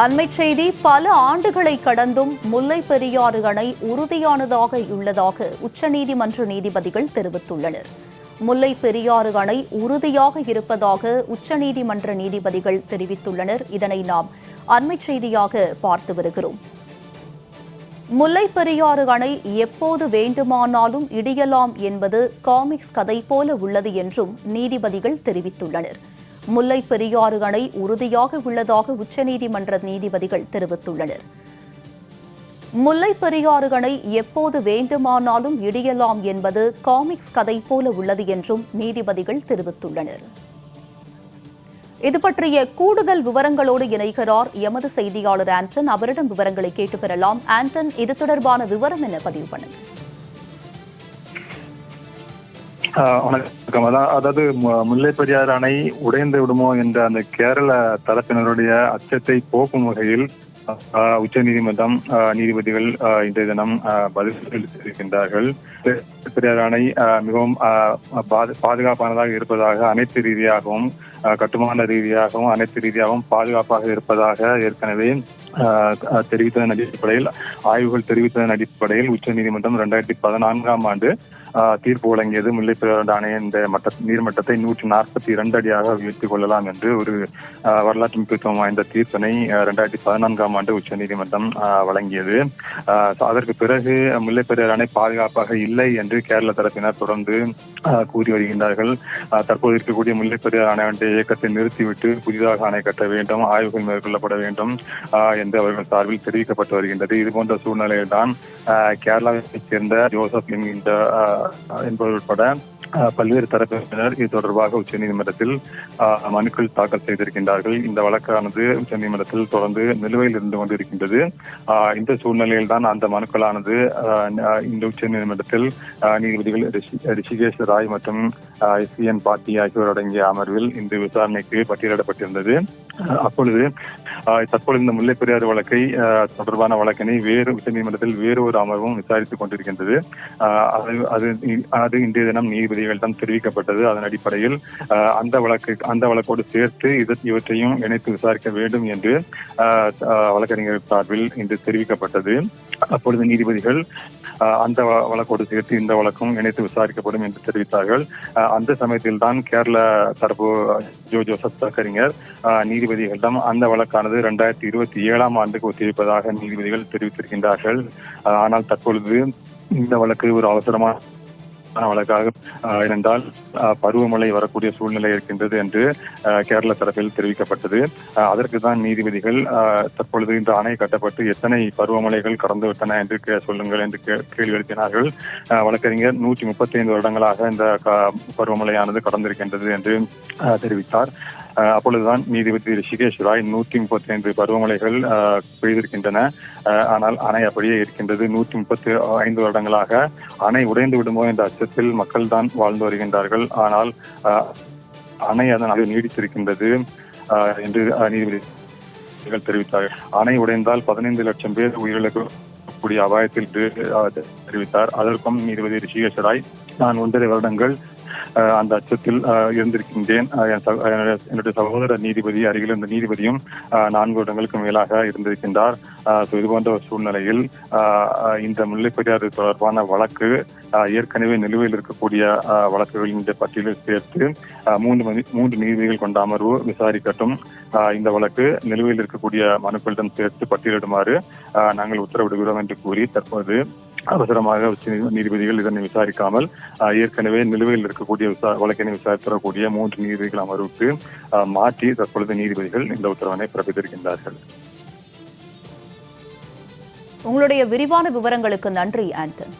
அண்மைச் செய்தி, பல ஆண்டுகளை கடந்தும் முல்லை பெரியாறு அணை உறுதியானதாக உள்ளதாக உச்சநீதிமன்ற நீதிபதிகள் தெரிவித்துள்ளனர். முல்லை பெரியாறு அணை உறுதியாக இருப்பதாக உச்சநீதிமன்ற நீதிபதிகள் தெரிவித்துள்ளனர். இதனை நாம் அண்மைச் செய்தியாக பார்த்து வருகிறோம். முல்லை பெரியாறு அணை எப்போது வேண்டுமானாலும் இடியலாம் என்பது காமிக்ஸ் கதை போல உள்ளது என்றும் நீதிபதிகள் தெரிவித்துள்ளனர். முல்லை பெரியாறு அணை உறுதியாக உள்ளதாக உச்சநீதிமன்ற நீதிபதிகள் தெரிவித்துள்ளனர். முல்லை பெரியாறு அணை எப்போது வேண்டுமானாலும் இடியலாம் என்பது காமிக்ஸ் கதை போல உள்ளது என்றும் நீதிபதிகள் தெரிவித்துள்ளனர். இது பற்றிய கூடுதல் விவரங்களோடு இணைகிறார் எமது செய்தியாளர் ஆண்டன். அவரிடம் விவரங்களை கேட்டு பெறலாம். ஆண்டன், இது தொடர்பான விவரம் என்ன? பதிவு பண்ணுங்க. வணக்கம். அதாவது முல்லை பெரியாறு அணை உடைந்து விடுமோ என்ற அந்த கேரள தரப்பினருடைய அச்சத்தை போக்கும் வகையில் உச்ச நீதிமன்றம் நீதிபதிகள் இன்றைய தினம் பதில் அளித்திருக்கின்றார்கள். பெரியாறு அணை மிகவும் பாதுகாப்பானதாக இருப்பதாக அனைத்து ரீதியாகவும் கட்டுமான ரீதியாகவும் அனைத்து ரீதியாகவும் பாதுகாப்பாக இருப்பதாக ஏற்கனவே தெரிவித்ததன் அடிப்படையில் ஆய்வுகள் தெரிவித்ததன் அடிப்படையில் உச்ச நீதிமன்றம் 2014ஆம் ஆண்டு தீர்ப்பு வழங்கியது. முல்லை பெரியாறு அணையின் இந்த நீர்மட்டத்தை 142 அடியாக உயர்த்திக் கொள்ளலாம் என்று ஒரு வரலாற்று முக்கியத்துவம் வாய்ந்த தீர்ப்பினை 2014ஆம் ஆண்டு உச்ச நீதிமன்றம் வழங்கியது. அதற்கு பிறகு முல்லை பெரியாறு அணை பாதுகாப்பாக இல்லை என்று கேரள தரப்பினர் தொடர்ந்து கூறி வருகின்றார்கள். தற்போது இருக்கக்கூடிய முல்லை பெரியாறு அணை இயக்கத்தை நிறுத்திவிட்டு புதிதாக அணை கட்ட வேண்டும், ஆய்வுகள் மேற்கொள்ளப்பட வேண்டும் என்று அவர்கள் சார்பில் தெரிவிக்கப்பட்டு வருகின்றது. இதுபோன்ற சூழ்நிலையில் தான் கேரளாவைச் சேர்ந்த ஜோசப் என்பவர் உட்பட பல்வேறு தரப்பினர் இது தொடர்பாக உச்சநீதிமன்றத்தில் மனுக்கள் தாக்கல் செய்திருக்கின்றார்கள். இந்த வழக்கானது உச்சநீதிமன்றத்தில் தொடர்ந்து நிலுவையில் இருந்து கொண்டிருக்கின்றது. இந்த சூழ்நிலையில் தான் அந்த மனுக்களானது இந்த உச்சநீதிமன்றத்தில் நீதிபதிகள் ரிஷிகேஷ் ராய் மற்றும் SN பாட்டி ஆகியோர் அடங்கிய அமர்வில் இந்த விசாரணைக்கு பட்டியலிடப்பட்டிருந்தது. அப்பொழுது தற்பொழுது இந்த முல்லை பெரியாறு வழக்கை தொடர்பான வழக்கினை வேறு உச்சநீதிமன்றத்தில் வேறு ஒரு அமர்வும் விசாரித்துக் கொண்டிருக்கின்றது. அது இன்றைய தினம் நீதிபதிகள் தான் தெரிவிக்கப்பட்டது. அதன் அடிப்படையில் அந்த வழக்கோடு சேர்த்து இவற்றையும் இணைத்து விசாரிக்க வேண்டும் என்று வழக்கறிஞர் சார்பில் இன்று தெரிவிக்கப்பட்டது. அப்பொழுது நீதிபதிகள் அந்த வழக்கோடு சேர்த்து இந்த வழக்கும் இணைத்து விசாரிக்கப்படும் என்று தெரிவித்தார்கள். அந்த சமயத்தில் தான் கேரள தரப்பு ஜோசப் வழக்கறிஞர் நீதிபதிகளிடம் அந்த வழக்கானது 2027ஆம் ஆண்டுக்கு ஒத்திவைப்பதாக நீதிபதிகள் தெரிவித்திருக்கின்றார்கள். ஆனால் தற்பொழுது இந்த வழக்கு ஒரு அவசரமான வழக்காக இருந்தால் பருவமழை வரக்கூடிய சூழ்நிலை இருக்கின்றது என்று கேரள தரப்பில் தெரிவிக்கப்பட்டது. அதற்கு தான் நீதிபதிகள் தற்பொழுது இந்த அணை கட்டப்பட்டு எத்தனை பருவமழைகள் கடந்துவிட்டன என்று சொல்லுங்கள் என்று கேள்வி எழுப்பினார்கள். வழக்கறிஞர் 135 வருடங்களாக இந்த பருவமழையானது கடந்திருக்கின்றது என்று தெரிவித்தார். அப்பொழுதுதான் நீதிபதி ரிஷிகேஷ் ராய் 135 பருவமழைகள் பெய்திருக்கின்றன, ஆனால் அணை அப்படியே இருக்கின்றது. 135 வருடங்களாக அணை உடைந்து விடுமோ என்ற அச்சத்தில் மக்கள் தான் வாழ்ந்து வருகின்றார்கள். ஆனால் அணை அதனால் நீடித்திருக்கின்றது என்று நீதிபதிகள் தெரிவித்தார்கள். அணை உடைந்தால் 15 லட்சம் பேர் உயிரிழக்கக்கூடிய அபாயத்தில் தெரிவித்தார். அதற்கும் நீதிபதி ரிஷிகேஷ் ராய், நான் 1.5 வருடங்கள் அந்த அச்சத்தில் இருந்திருக்கின்றேன். என்னுடைய சகோதர நீதிபதி அருகில் இருந்த நீதிபதியும் 4 வருடங்களுக்கு மேலாக இருந்திருக்கின்றார். இதுபோன்ற ஒரு சூழ்நிலையில் இந்த முல்லை பெரியாறு தொடர்பான வழக்கு ஏற்கனவே நிலுவையில் இருக்கக்கூடிய வழக்குகளின் பட்டியலில் சேர்த்து 3 நீதிபதிகள் கொண்ட அமர்வு விசாரிக்கட்டும். இந்த வழக்கு நிலுவையில் இருக்கக்கூடிய மனுக்களிடம் சேர்த்து பட்டியலிடுமாறு நாங்கள் உத்தரவிடுகிறோம் என்று கூறி தற்போது அவசரமாக நீதிபதிகள் இதனை விசாரிக்காமல் ஏற்கனவே நிலுவையில் இருக்கக்கூடிய வழக்கினை விசாரித்து வரக்கூடிய 3 நீதிபதிகள் அமர்வுக்கு மாற்றி தற்பொழுது நீதிபதிகள் இந்த உத்தரவினை பிறப்பித்திருக்கின்றார்கள். உங்களுடைய விரிவான விவரங்களுக்கு நன்றி ஆண்டன்.